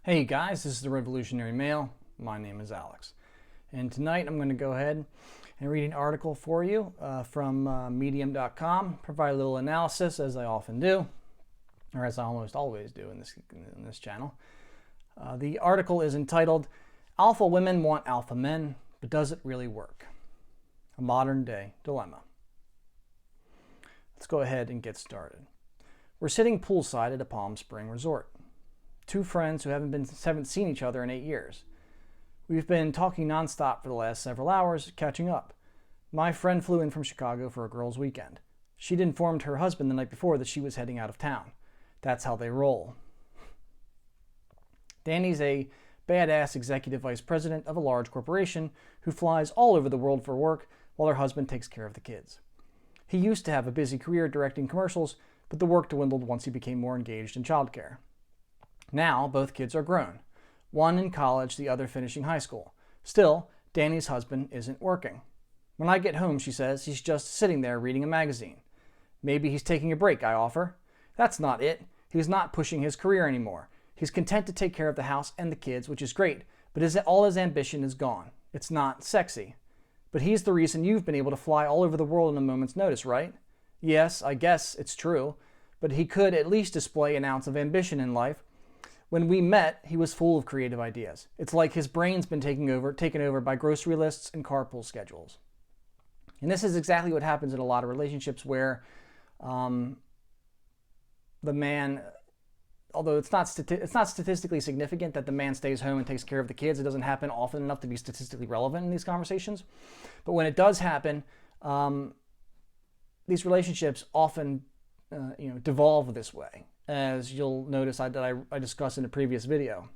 Hey guys, this is the Revolutionary Male. My name is Alex. And tonight I'm going to go ahead and read an article for you from medium.com, provide a little analysis as I often do, or as I almost always do in this channel. The article is entitled, Alpha Women Want Alpha Men, but Does It Really Work? A Modern Day Dilemma. Let's go ahead and get started. We're sitting poolside at a Palm Spring resort. Two friends who haven't seen each other in 8 years. We've been talking nonstop for the last several hours, catching up. My friend flew in from Chicago for a girls' weekend. She'd informed her husband the night before that she was heading out of town. That's how they roll. Danny's a badass executive vice president of a large corporation who flies all over the world for work while her husband takes care of the kids. He used to have a busy career directing commercials, but the work dwindled once he became more engaged in childcare. Now, both kids are grown. One in college, the other finishing high school. Still, Danny's husband isn't working. When I get home, she says, he's just sitting there reading a magazine. Maybe he's taking a break, I offer. That's not it. He's not pushing his career anymore. He's content to take care of the house and the kids, which is great, but all his ambition is gone. It's not sexy. But he's the reason you've been able to fly all over the world in a moment's notice, right? Yes, I guess it's true, but he could at least display an ounce of ambition in life. When we met, he was full of creative ideas. It's like his brain's been taken over by grocery lists and carpool schedules. And this is exactly what happens in a lot of relationships where the man, although it's not statistically significant that the man stays home and takes care of the kids, it doesn't happen often enough to be statistically relevant in these conversations. But when it does happen, these relationships often devolve this way, as you'll notice that I discussed in a previous video.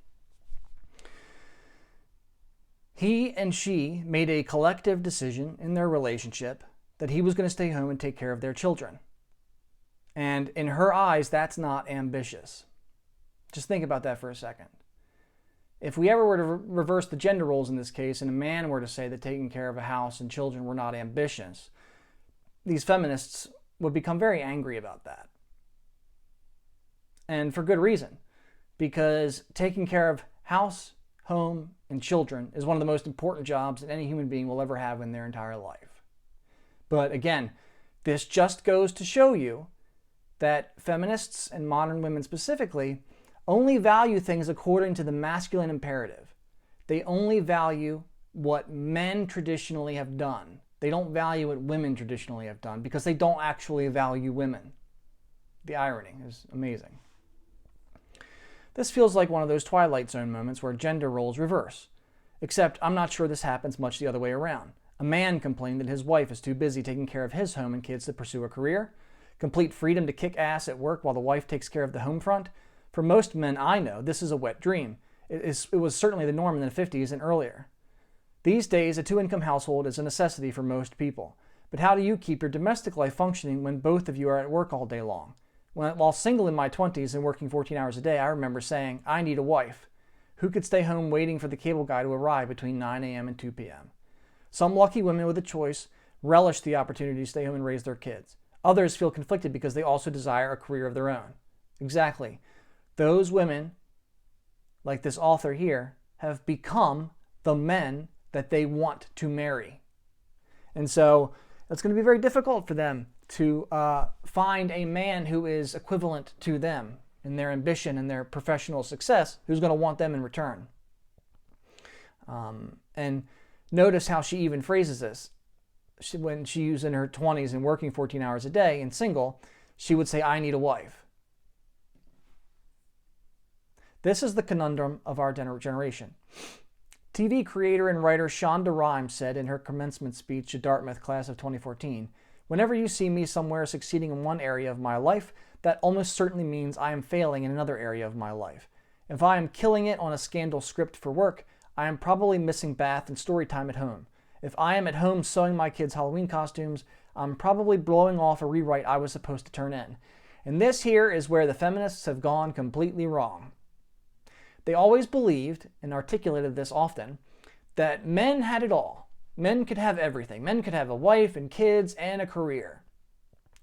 He and she made a collective decision in their relationship that he was going to stay home and take care of their children. And in her eyes, that's not ambitious. Just think about that for a second. If we ever were to reverse the gender roles in this case, and a man were to say that taking care of a house and children were not ambitious, these feminists would become very angry about that. And for good reason, because taking care of house, home, and children is one of the most important jobs that any human being will ever have in their entire life. But again, this just goes to show you that feminists and modern women specifically only value things according to the masculine imperative. They only value what men traditionally have done. They don't value what women traditionally have done because they don't actually value women. The irony is amazing. This feels like one of those Twilight Zone moments where gender roles reverse. Except I'm not sure this happens much the other way around. A man complained that his wife is too busy taking care of his home and kids to pursue a career. Complete freedom to kick ass at work while the wife takes care of the home front. For most men I know, this is a wet dream. It was certainly the norm in the 50s and earlier. These days, a two-income household is a necessity for most people. But how do you keep your domestic life functioning when both of you are at work all day long? While single in my 20s and working 14 hours a day, I remember saying, I need a wife. Who could stay home waiting for the cable guy to arrive between 9 a.m. and 2 p.m.? Some lucky women with a choice relish the opportunity to stay home and raise their kids. Others feel conflicted because they also desire a career of their own. Exactly. Those women, like this author here, have become the men that they want to marry. And so it's going to be very difficult for them to find a man who is equivalent to them in their ambition and their professional success, who's going to want them in return. And notice how she even phrases this. When she was in her 20s and working 14 hours a day and single, she would say, I need a wife. This is the conundrum of our generation. TV creator and writer Shonda Rhimes said in her commencement speech to Dartmouth class of 2014, whenever you see me somewhere succeeding in one area of my life, that almost certainly means I am failing in another area of my life. If I am killing it on a scandal script for work, I am probably missing bath and story time at home. If I am at home sewing my kids' Halloween costumes, I'm probably blowing off a rewrite I was supposed to turn in. And this here is where the feminists have gone completely wrong. They always believed, and articulated this often, that men had it all. Men could have everything. Men could have a wife and kids and a career.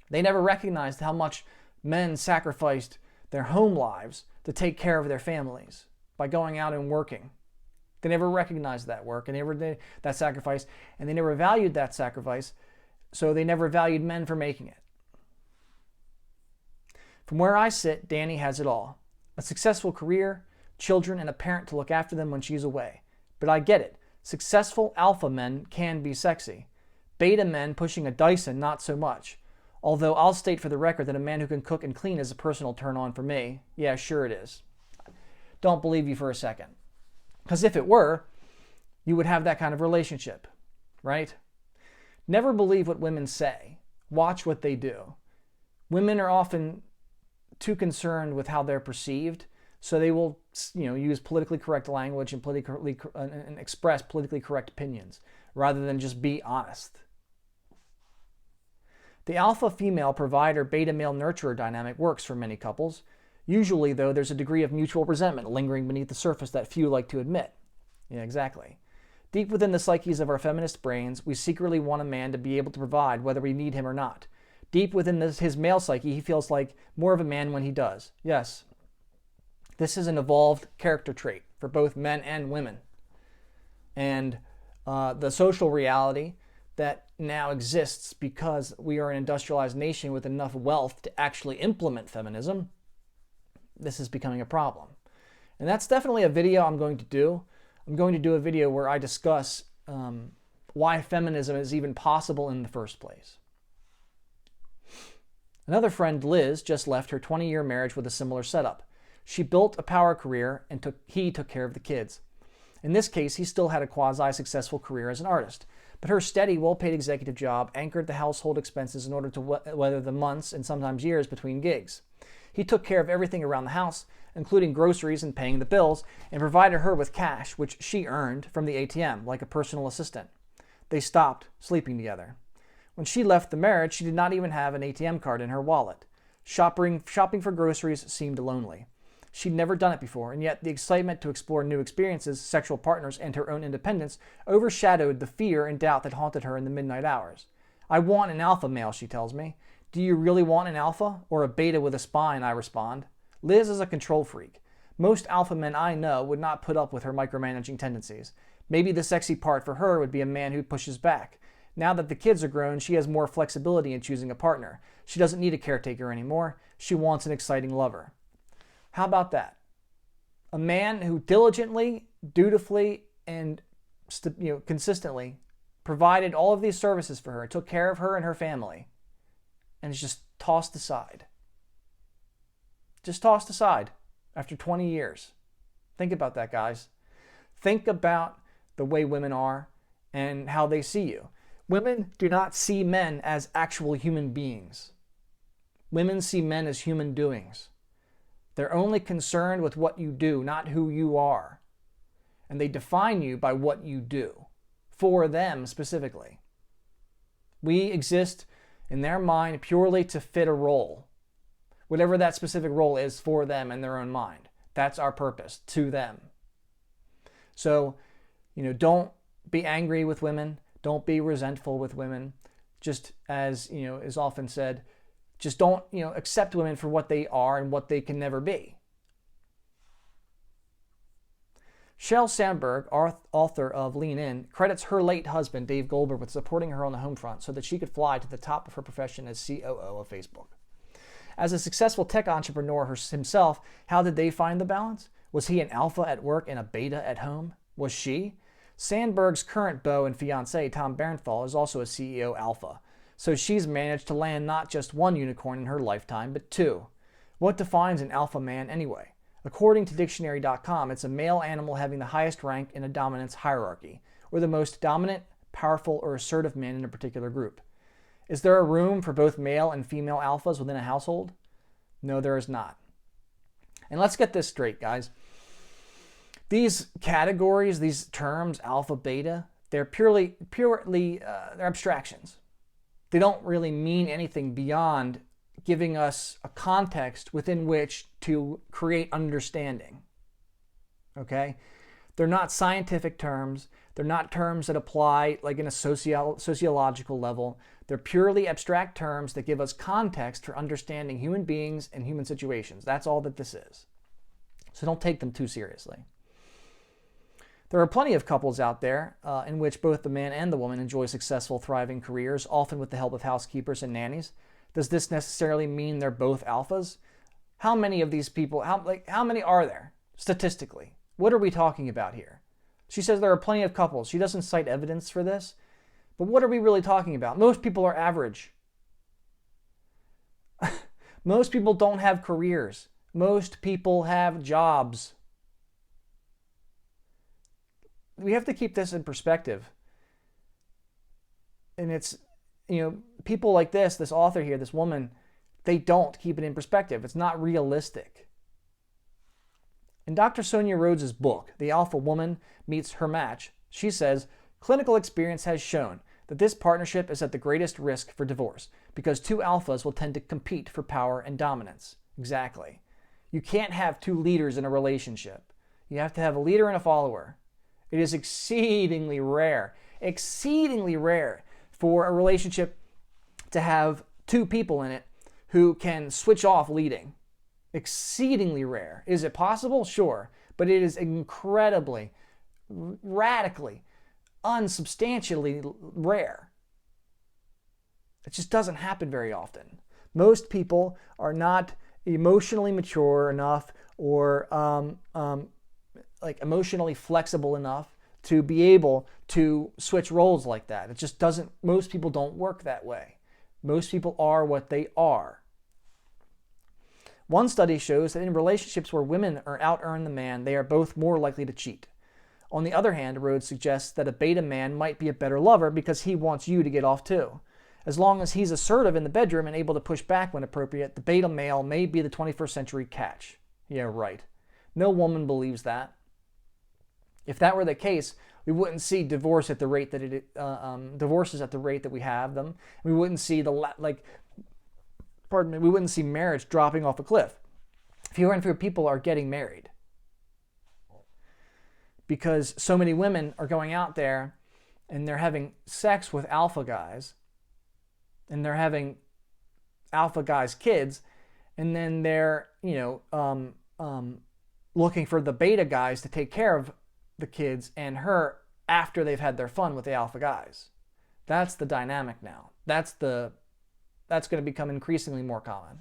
They never recognized how much men sacrificed their home lives to take care of their families. by going out and working. They never recognized that work and that sacrifice, and they never valued that sacrifice, so they never valued men for making it. From where I sit, Danny has it all. A successful career, children, and a parent to look after them when she's away. But I get it. Successful alpha men can be sexy. Beta men pushing a Dyson, not so much. Although I'll state for the record that a man who can cook and clean is a personal turn-on for me. Yeah, sure it is. Don't believe you for a second. Because if it were, you would have that kind of relationship, right? Never believe what women say. Watch what they do. Women are often too concerned with how they're perceived, so they will, use politically correct language and express politically correct opinions rather than just be honest. The alpha female provider, beta male nurturer dynamic works for many couples. Usually, though, there's a degree of mutual resentment lingering beneath the surface that few like to admit. Yeah, exactly. Deep within the psyches of our feminist brains, we secretly want a man to be able to provide whether we need him or not. Deep within his male psyche, he feels like more of a man when he does. Yes, this is an evolved character trait for both men and women. And the social reality that now exists because we are an industrialized nation with enough wealth to actually implement feminism, this is becoming a problem. And that's definitely a video I'm going to do. I'm going to do a video where I discuss why feminism is even possible in the first place. Another friend, Liz, just left her 20-year marriage with a similar setup. She built a power career and he took care of the kids. In this case, he still had a quasi-successful career as an artist, but her steady, well-paid executive job anchored the household expenses in order to weather the months and sometimes years between gigs. He took care of everything around the house, including groceries and paying the bills, and provided her with cash, which she earned from the ATM, like a personal assistant. They stopped sleeping together. When she left the marriage, she did not even have an ATM card in her wallet. Shopping for groceries seemed lonely. She'd never done it before, and yet the excitement to explore new experiences, sexual partners, and her own independence overshadowed the fear and doubt that haunted her in the midnight hours. I want an alpha male, she tells me. Do you really want an alpha or a beta with a spine? I respond. Liz is a control freak. Most alpha men I know would not put up with her micromanaging tendencies. Maybe the sexy part for her would be a man who pushes back. Now that the kids are grown, she has more flexibility in choosing a partner. She doesn't need a caretaker anymore. She wants an exciting lover. How about that? A man who diligently, dutifully, and consistently provided all of these services for her, took care of her and her family, and is just tossed aside. Just tossed aside after 20 years. Think about that, guys. Think about the way women are and how they see you. Women do not see men as actual human beings. Women see men as human doings. They're only concerned with what you do, not who you are. And they define you by what you do, for them specifically. We exist in their mind purely to fit a role. Whatever that specific role is for them in their own mind. That's our purpose, to them. So, don't be angry with women. Don't be resentful with women. Just as, is often said, just don't, accept women for what they are and what they can never be. Sheryl Sandberg, author of Lean In, credits her late husband, Dave Goldberg, with supporting her on the home front so that she could fly to the top of her profession as COO of Facebook. As a successful tech entrepreneur himself, how did they find the balance? Was he an alpha at work and a beta at home? Was she? Sandberg's current beau and fiancé, Tom Bernthal, is also a CEO alpha. So she's managed to land not just one unicorn in her lifetime, but two. What defines an alpha man anyway? According to dictionary.com, it's a male animal having the highest rank in a dominance hierarchy, or the most dominant, powerful, or assertive man in a particular group. Is there a room for both male and female alphas within a household? No, there is not. And let's get this straight, guys. These categories, these terms, alpha, beta, they're purely they're abstractions. They don't really mean anything beyond giving us a context within which to create understanding. Okay? They're not scientific terms. They're not terms that apply like in a sociological level. They're purely abstract terms that give us context for understanding human beings and human situations. That's all that this is. So don't take them too seriously. There are plenty of couples out there in which both the man and the woman enjoy successful, thriving careers, often with the help of housekeepers and nannies. Does this necessarily mean they're both alphas? How many of these people, how many are there statistically? What are we talking about here? She says there are plenty of couples. She doesn't cite evidence for this. But what are we really talking about? Most people are average. Most people don't have careers. Most people have jobs. We have to keep this in perspective. And it's, people like this author here, this woman, they don't keep it in perspective. It's not realistic. In Dr. Sonia Rhodes' book, The Alpha Woman Meets Her Match, she says, clinical experience has shown that this partnership is at the greatest risk for divorce because two alphas will tend to compete for power and dominance. Exactly. You can't have two leaders in a relationship. You have to have a leader and a follower. It is exceedingly rare for a relationship to have two people in it who can switch off leading. Exceedingly rare. Is it possible? Sure. But it is incredibly, radically, unsubstantially rare. It just doesn't happen very often. Most people are not emotionally mature enough or emotionally flexible enough to be able to switch roles like that. It just doesn't, most people don't work that way. Most people are what they are. One study shows that in relationships where women out-earn the man, they are both more likely to cheat. On the other hand, Rhodes suggests that a beta man might be a better lover because he wants you to get off too. As long as he's assertive in the bedroom and able to push back when appropriate, the beta male may be the 21st century catch. Yeah, right. No woman believes that. If that were the case, we wouldn't see divorce at the rate that divorces at the rate that we have them. We wouldn't see we wouldn't see marriage dropping off a cliff. Fewer and fewer people are getting married because so many women are going out there and they're having sex with alpha guys and they're having alpha guys' kids, and then they're looking for the beta guys to take care of the kids and her after they've had their fun with the alpha guys. That's the dynamic now. That's going to become increasingly more common.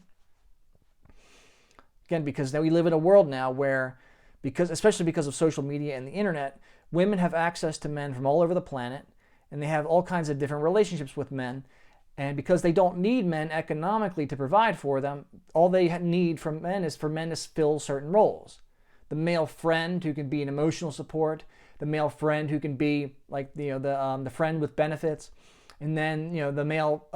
Again, because now we live in a world now where, especially because of social media and the internet, women have access to men from all over the planet, and they have all kinds of different relationships with men. And because they don't need men economically to provide for them, all they need from men is for men to fill certain roles. The male friend who can be an emotional support, the male friend who can be like the friend with benefits, and then the male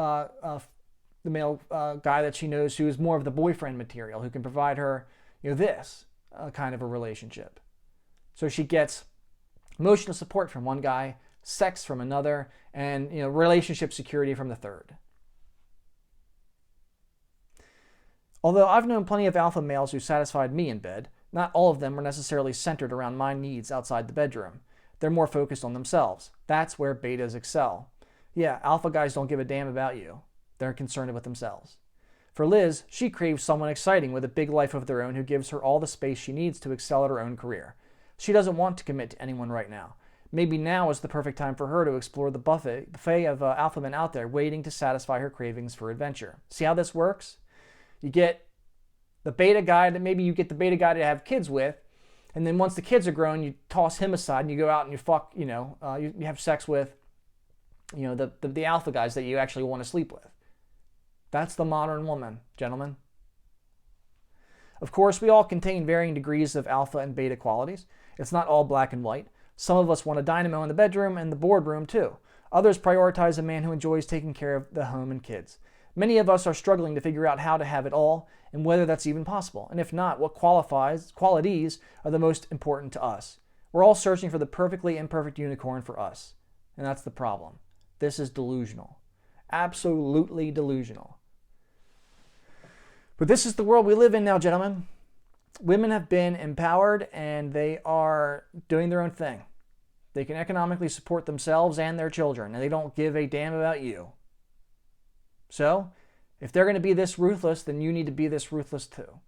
guy that she knows who is more of the boyfriend material, who can provide her this kind of a relationship. So she gets emotional support from one guy, sex from another, and relationship security from the third. Although I've known plenty of alpha males who satisfied me in bed, not all of them were necessarily centered around my needs outside the bedroom. They're more focused on themselves. That's where betas excel. Yeah, alpha guys don't give a damn about you. They're concerned with themselves. For Liz, she craves someone exciting with a big life of their own who gives her all the space she needs to excel at her own career. She doesn't want to commit to anyone right now. Maybe now is the perfect time for her to explore the buffet of alpha men out there waiting to satisfy her cravings for adventure. See how this works? You get the beta guy to have kids with, and then once the kids are grown, you toss him aside and you go out and you fuck, you have sex with, the alpha guys that you actually want to sleep with. That's the modern woman, gentlemen. Of course, we all contain varying degrees of alpha and beta qualities. It's not all black and white. Some of us want a dynamo in the bedroom and the boardroom too. Others prioritize a man who enjoys taking care of the home and kids. Many of us are struggling to figure out how to have it all and whether that's even possible. And if not, what qualities are the most important to us? We're all searching for the perfectly imperfect unicorn for us. And that's the problem. This is delusional. Absolutely delusional. But this is the world we live in now, gentlemen. Women have been empowered and they are doing their own thing. They can economically support themselves and their children, and they don't give a damn about you. So, if they're going to be this ruthless, then you need to be this ruthless too.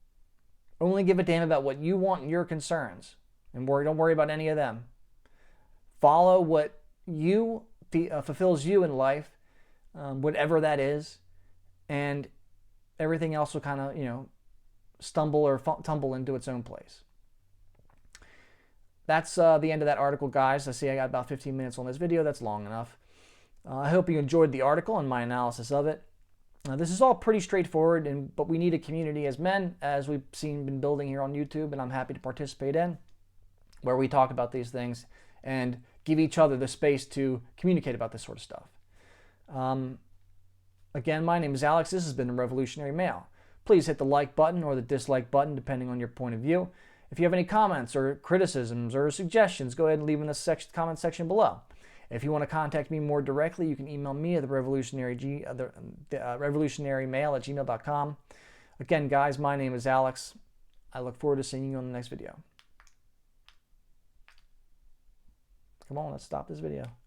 Only give a damn about what you want and your concerns, and don't worry about any of them. Follow what fulfills you in life, whatever that is, and everything else will kind of, stumble or tumble into its own place. That's the end of that article, guys. I see I got about 15 minutes on this video. That's long enough. I hope you enjoyed the article and my analysis of it. This is all pretty straightforward, but we need a community as men, as we've been building here on YouTube, and I'm happy to participate in, where we talk about these things and give each other the space to communicate about this sort of stuff. Again, my name is Alex. This has been The Revolutionary Male. Please hit the like button or the dislike button, depending on your point of view. If you have any comments or criticisms or suggestions, go ahead and leave in the comment section below. If you want to contact me more directly, you can email me at revolutionarymale@gmail.com. Again, guys, my name is Alex. I look forward to seeing you on the next video. Come on, let's stop this video.